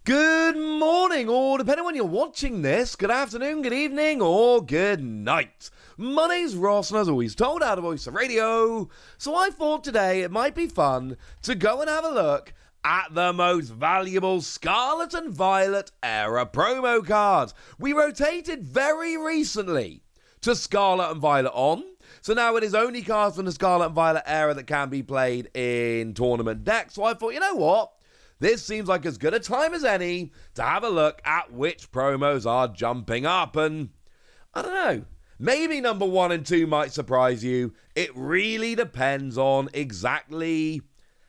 Good morning, or depending on when you're watching this, good afternoon, good evening, or good night. My name's Ross, and as always, told out of Voice of Radio, so I thought today it might be fun to go and have a look at the most valuable Scarlet and Violet era promo cards. We rotated very recently to Scarlet and Violet on, so now it is only cards from the Scarlet and Violet era that can be played in tournament decks, so I thought, you know what? This seems like as good a time as any to have a look at which promos are jumping up. And I don't know, maybe number 1 and 2 might surprise you. It really depends on exactly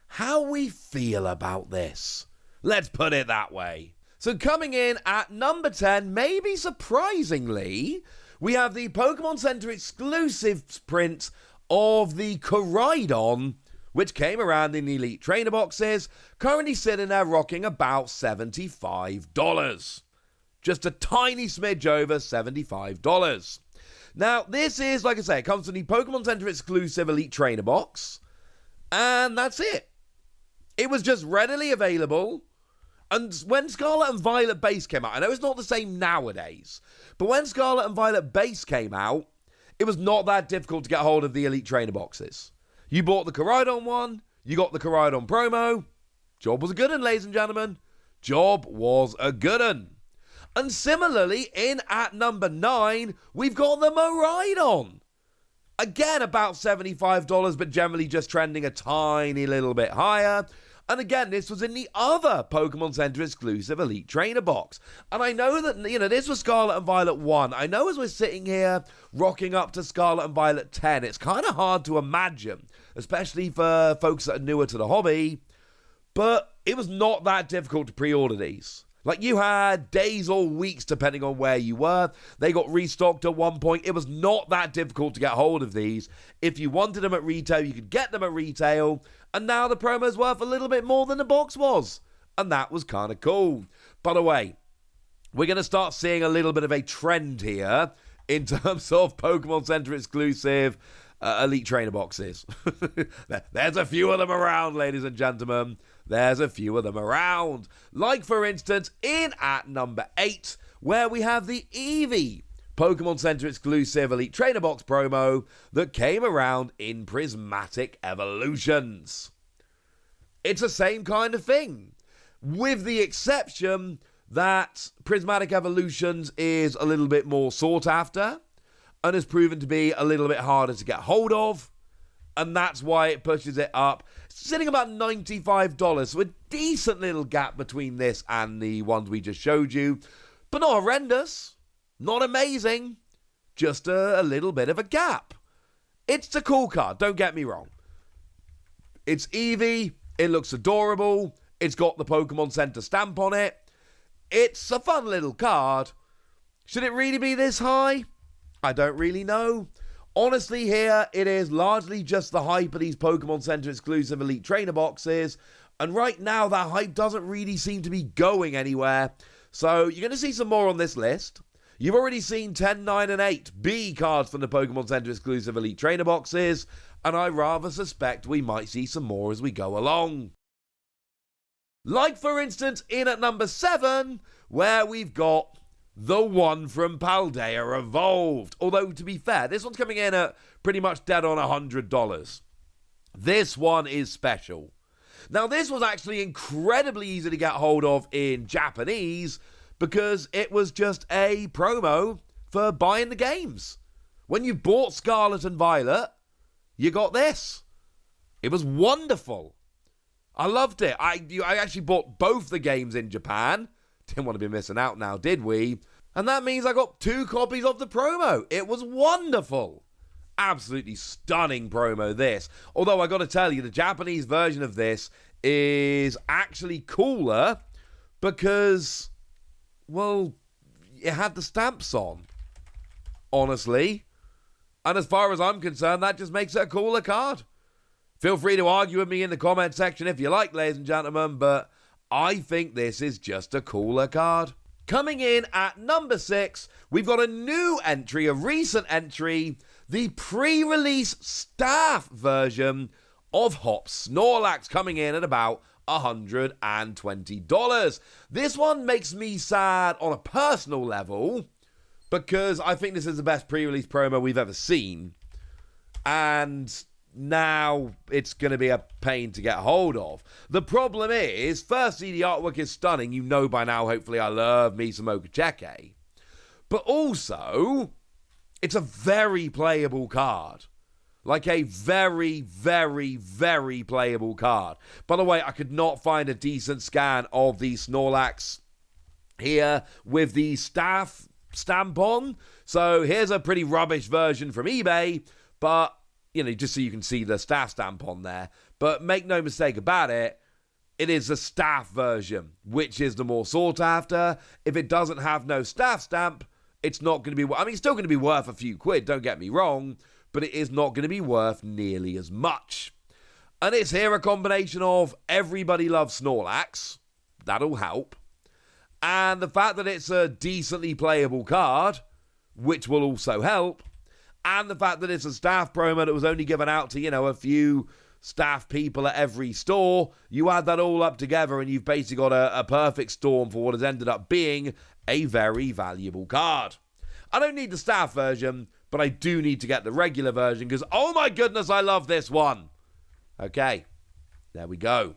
how we feel about this. Let's put it that way. So coming in at number 10, maybe surprisingly, we have the Pokemon Center exclusive print of the Koraidon, which came around in the Elite Trainer boxes, currently sitting there rocking about $75. Just a tiny smidge over $75. Now, this is, like I say, it comes from the Pokemon Center exclusive Elite Trainer box, and that's it. It was just readily available, and when Scarlet and Violet Base came out, I know it's not the same nowadays, but when Scarlet and Violet Base came out, it was not that difficult to get hold of the Elite Trainer boxes. You bought the Koraidon one, you got the Koraidon promo. Job was a good one, ladies and gentlemen. Job was a good one. And similarly, in at number 9, we've got the Miraidon. Again, about $75, but generally just trending a tiny little bit higher. And again, this was in the other Pokemon Center exclusive Elite Trainer box. And I know that, this was Scarlet and Violet 1. I know as we're sitting here rocking up to Scarlet and Violet 10, it's kind of hard to imagine, especially for folks that are newer to the hobby, but it was not that difficult to pre-order these. Like, you had days or weeks depending on where you were. They got restocked at one point. It was not that difficult to get hold of these. If you wanted them at retail, you could get them at retail. And now the promo's worth a little bit more than the box was. And that was kind of cool. By the way, we're going to start seeing a little bit of a trend here in terms of Pokemon Center exclusive Elite Trainer boxes. There's a few of them around, ladies and gentlemen. There's a few of them around. Like, for instance, in at number 8, where we have the Eevee Pokemon Center exclusive Elite Trainer box promo that came around in Prismatic Evolutions. It's the same kind of thing, with the exception that Prismatic Evolutions is a little bit more sought after and has proven to be a little bit harder to get hold of, and that's why it pushes it up, sitting about $95, so a decent little gap between this and the ones we just showed you, but not horrendous, not amazing, just a little bit of a gap. It's a cool card, don't get me wrong. It's Eevee, it looks adorable, it's got the Pokemon Center stamp on it, it's a fun little card. Should it really be this high? I don't really know. Honestly, here, it is largely just the hype of these Pokemon Center exclusive Elite Trainer boxes, and right now that hype doesn't really seem to be going anywhere, so you're going to see some more on this list. You've already seen 10, 9, and 8 B cards from the Pokemon Center exclusive Elite Trainer boxes, and I rather suspect we might see some more as we go along. Like, for instance, in at number 7, where we've got the one from Paldea Evolved. Although, to be fair, this one's coming in at pretty much dead on $100. This one is special. Now, this was actually incredibly easy to get hold of in Japanese because it was just a promo for buying the games. When you bought Scarlet and Violet, you got this. It was wonderful. I loved it. I actually bought both the games in Japan. Didn't want to be missing out now, did we? And that means I got 2 copies of the promo. It was wonderful. Absolutely stunning promo, this. Although I got to tell you, the Japanese version of this is actually cooler because, well, it had the stamps on, honestly. And as far as I'm concerned, that just makes it a cooler card. Feel free to argue with me in the comment section if you like, ladies and gentlemen, but I think this is just a cooler card. Coming in at number 6, we've got a new entry, a recent entry, the pre-release staff version of Hop Snorlax, coming in at about $120. This one makes me sad on a personal level because I think this is the best pre-release promo we've ever seen. And now it's going to be a pain to get hold of. The problem is, firstly, the artwork is stunning. You know by now, hopefully, I love me some Okacheke. But also, it's a very playable card. Like a very, very, very playable card. By the way, I could not find a decent scan of the Snorlax here with the staff stamp on. So here's a pretty rubbish version from eBay, but, you know, just so you can see the staff stamp on there. But make no mistake about it, it is a staff version, which is the more sought after. If it doesn't have no staff stamp, it's not going to be, I mean, it's still going to be worth a few quid, don't get me wrong, but it is not going to be worth nearly as much. And it's here a combination of everybody loves Snorlax, that'll help, and the fact that it's a decently playable card, which will also help, and the fact that it's a staff promo that was only given out to, you know, a few staff people at every store. You add that all up together and you've basically got a perfect storm for what has ended up being a very valuable card. I don't need the staff version, but I do need to get the regular version because, oh my goodness, I love this one. Okay, there we go.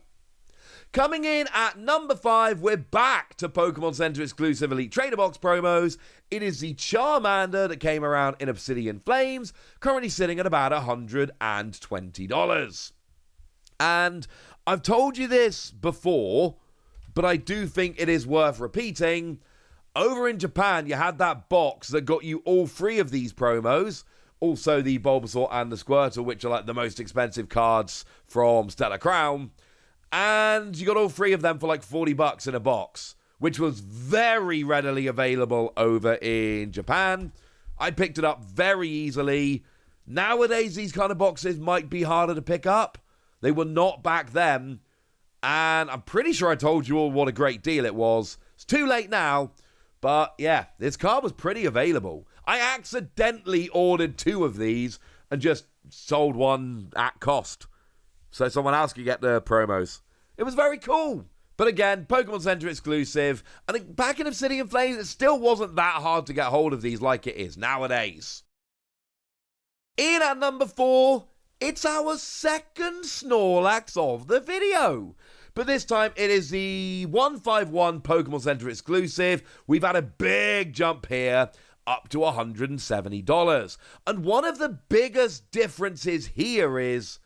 Coming in at number 5, we're back to Pokemon Center exclusive Elite Trainer Box promos. It is the Charmander that came around in Obsidian Flames, currently sitting at about $120. And I've told you this before, but I do think it is worth repeating. Over in Japan, you had that box that got you all 3 of these promos. Also the Bulbasaur and the Squirtle, which are like the most expensive cards from Stellar Crown. And you got all 3 of them for like $40 in a box, which was very readily available over in Japan. I picked it up very easily. Nowadays, these kind of boxes might be harder to pick up. They were not back then. And I'm pretty sure I told you all what a great deal it was. It's too late now. But yeah, this card was pretty available. I accidentally ordered 2 of these and just sold one at cost, so someone else could get the promos. It was very cool. But again, Pokemon Center exclusive. And back in Obsidian Flames, it still wasn't that hard to get hold of these like it is nowadays. In at number 4, it's our second Snorlax of the video. But this time, it is the 151 Pokemon Center exclusive. We've had a big jump here, up to $170. And one of the biggest differences here is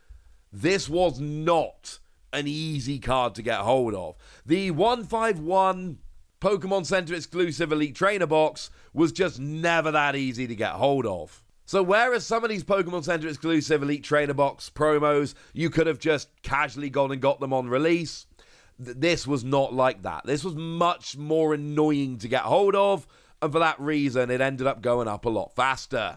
this was not an easy card to get hold of. The 151 Pokemon Center exclusive Elite Trainer Box was just never that easy to get hold of. So whereas some of these Pokemon Center exclusive Elite Trainer Box promos, you could have just casually gone and got them on release, this was not like that. This was much more annoying to get hold of, and for that reason, it ended up going up a lot faster.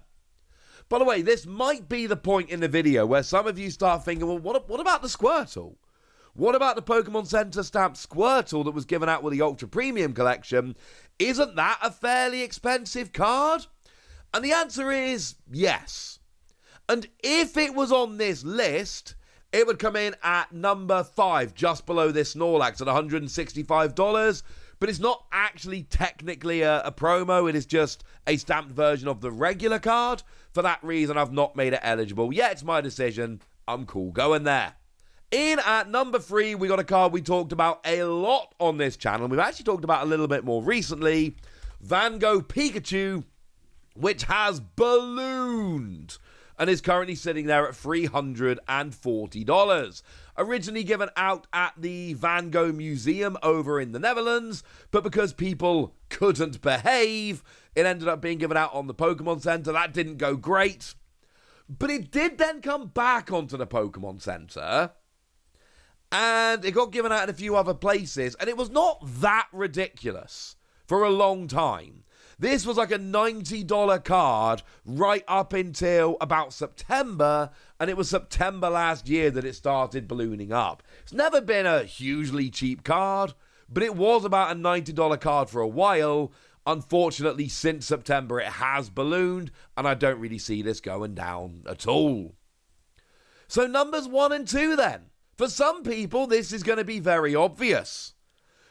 By the way, this might be the point in the video where some of you start thinking, well, what about the Squirtle? What about the Pokemon Center stamped Squirtle that was given out with the Ultra Premium Collection? Isn't that a fairly expensive card? And the answer is yes. And if it was on this list, it would come in at number 5, just below this Snorlax at $165. But it's not actually technically a promo. It is just a stamped version of the regular card. For that reason, I've not made it eligible. Yeah, it's my decision. I'm cool going there. In at number 3, we got a card we talked about a lot on this channel. We've actually talked about a little bit more recently. Van Gogh Pikachu, which has ballooned and is currently sitting there at $340. Originally given out at the Van Gogh Museum over in the Netherlands, but because people couldn't behave, it ended up being given out on the Pokemon Center. That didn't go great. But it did then come back onto the Pokemon Center, and it got given out in a few other places, and it was not that ridiculous for a long time. This was like a $90 card right up until about September, and it was September last year that it started ballooning up. It's never been a hugely cheap card, but it was about a $90 card for a while. Unfortunately, since September, it has ballooned, and I don't really see this going down at all. So numbers 1 and 2 then. For some people, this is going to be very obvious.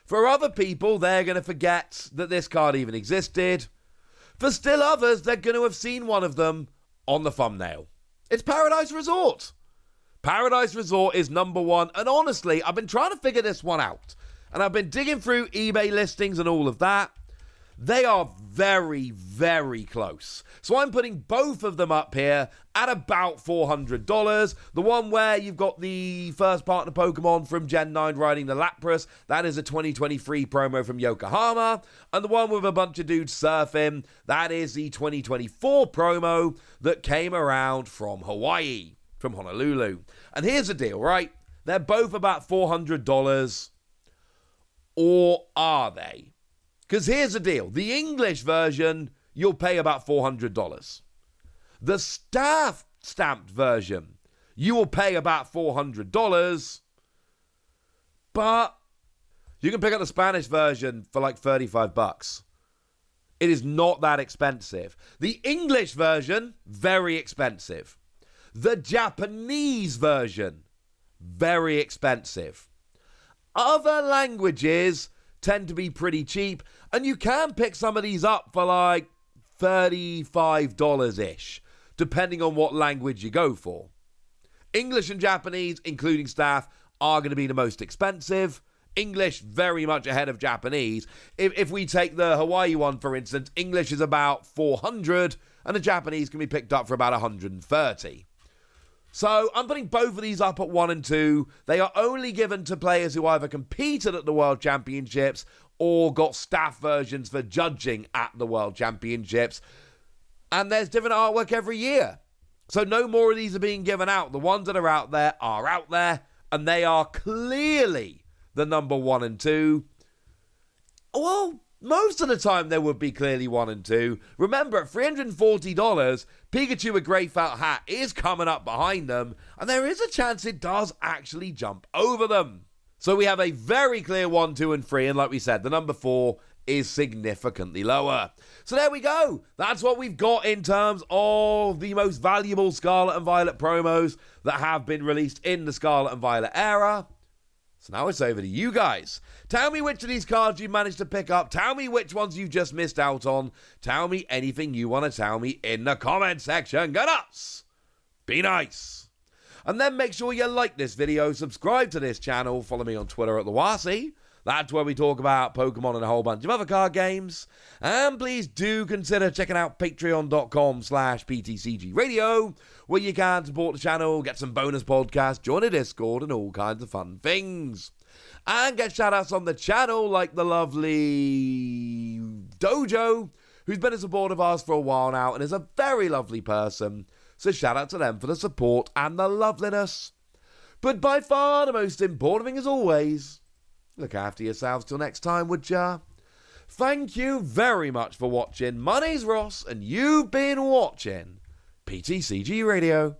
For other people, they're going to forget that this card even existed. For still others, they're going to have seen one of them on the thumbnail. It's Paradise Resort. Paradise Resort is number one, and honestly, I've been trying to figure this one out. And I've been digging through eBay listings and all of that. They are very, very close. So I'm putting both of them up here at about $400. The one where you've got the first partner Pokemon from Gen 9 riding the Lapras. That is a 2023 promo from Yokohama. And the one with a bunch of dudes surfing. That is the 2024 promo that came around from Hawaii, from Honolulu. And here's the deal, right? They're both about $400. Or are they? Because here's the deal. The English version, you'll pay about $400. The stamped version, you will pay about $400. But you can pick up the Spanish version for like $35. It is not that expensive. The English version, very expensive. The Japanese version, very expensive. Other languages tend to be pretty cheap, and you can pick some of these up for like $35-ish, depending on what language you go for. English and Japanese, including staff, are going to be the most expensive. English very much ahead of Japanese. If we take the Hawaii one, for instance, English is about $400, and the Japanese can be picked up for about $130. So I'm putting both of these up at 1 and 2. They are only given to players who either competed at the World Championships or got staff versions for judging at the World Championships. And there's different artwork every year. So no more of these are being given out. The ones that are out there, and they are clearly the number 1 and 2. Well, most of the time there would be clearly 1 and 2. Remember, at $340, Pikachu with Grey Felt Hat is coming up behind them, and there is a chance it does actually jump over them. So we have a very clear 1, 2, and 3, and like we said, the number 4 is significantly lower. So there we go. That's what we've got in terms of the most valuable Scarlet and Violet promos that have been released in the Scarlet and Violet era. So now it's over to you guys. Tell me which of these cards you managed to pick up. Tell me which ones you just missed out on. Tell me anything you want to tell me in the comment section. Go nuts! Be nice! And then make sure you like this video, subscribe to this channel, follow me on Twitter at TheWasi. That's where we talk about Pokemon and a whole bunch of other card games. And please do consider checking out patreon.com/PTCG Radio, where you can support the channel, get some bonus podcasts, join a Discord, and all kinds of fun things. And get shout-outs on the channel, like the lovely Dojo, who's been a supporter of ours for a while now, and is a very lovely person. So shout out to them for the support and the loveliness. But by far the most important thing, as always, look after yourselves till next time, would ya? Thank you very much for watching. My name's Ross, and you've been watching PTCG Radio.